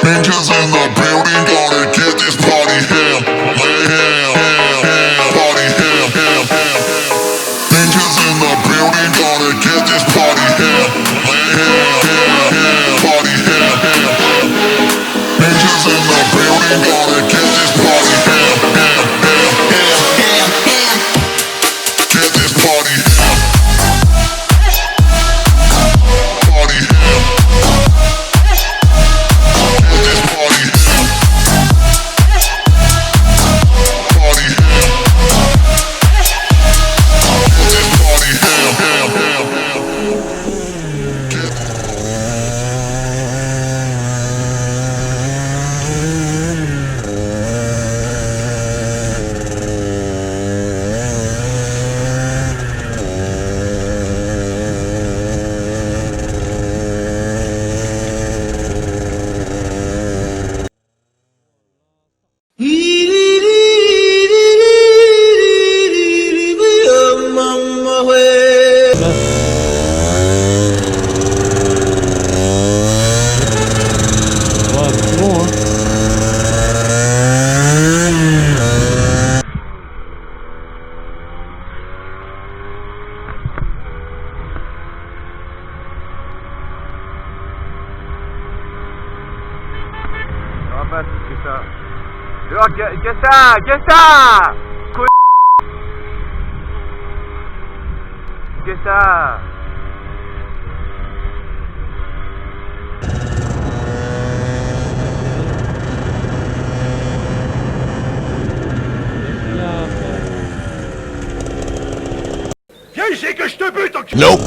Ninjas in the building, gonna get this party ham. Party ham. Ninjas in the building, gonna get this party ham. Party ham. Ninjas in the building, gonna get this party ham. Get this party ham. Party ham. Get this party ham. Party ham. Get this party ham. Qu'est-ce ça? Qu'est-ce ça? Viens ici que je te bute, enculé. Nope.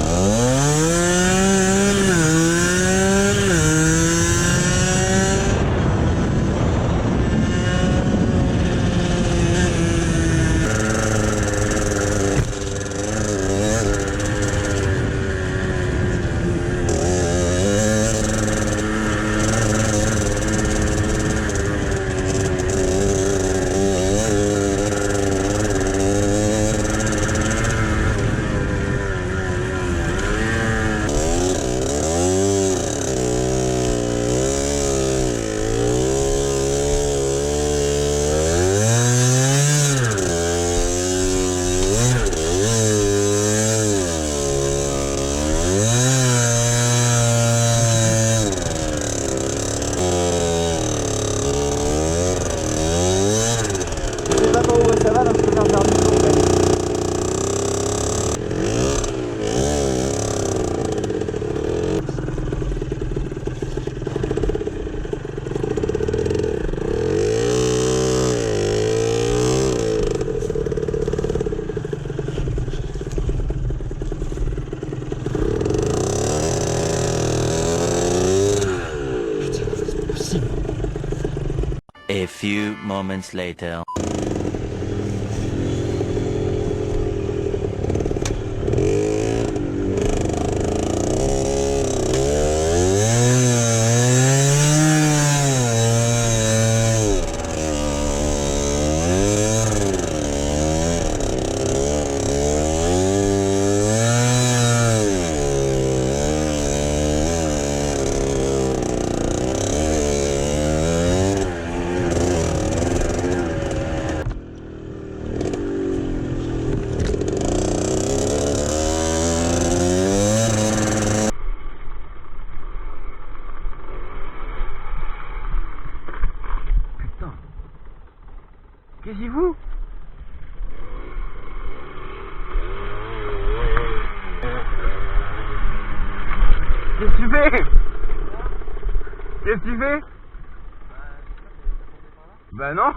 A few moments later. Taisez-vous. Qu'est-ce que tu fais? Qu'est-ce que tu fais? Bah non.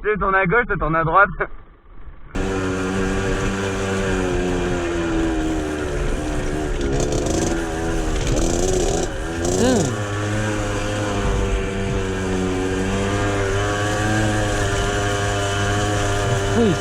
Tu tournes à gauche, tu tournes à droite. Oui.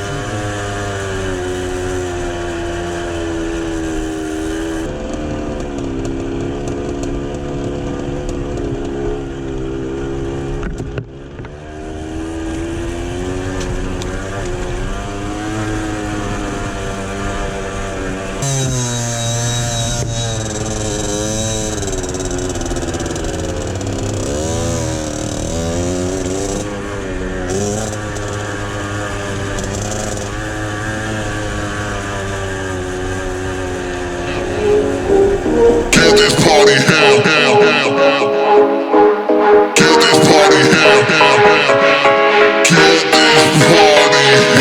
Get this party here. Get this party here.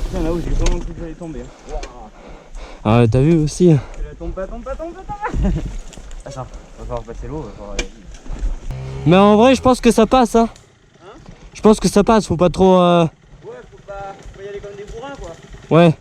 Putain, là-haut, j'ai vraiment cru que j'allais tomber. Ah, t'as vu aussi? Tombe pas. Attends, va falloir passer l'eau, va falloir... Mais en vrai, je pense que ça passe, hein. Je pense que ça passe, faut pas trop... Ouais, faut pas y aller comme des bourrins, quoi. Ouais.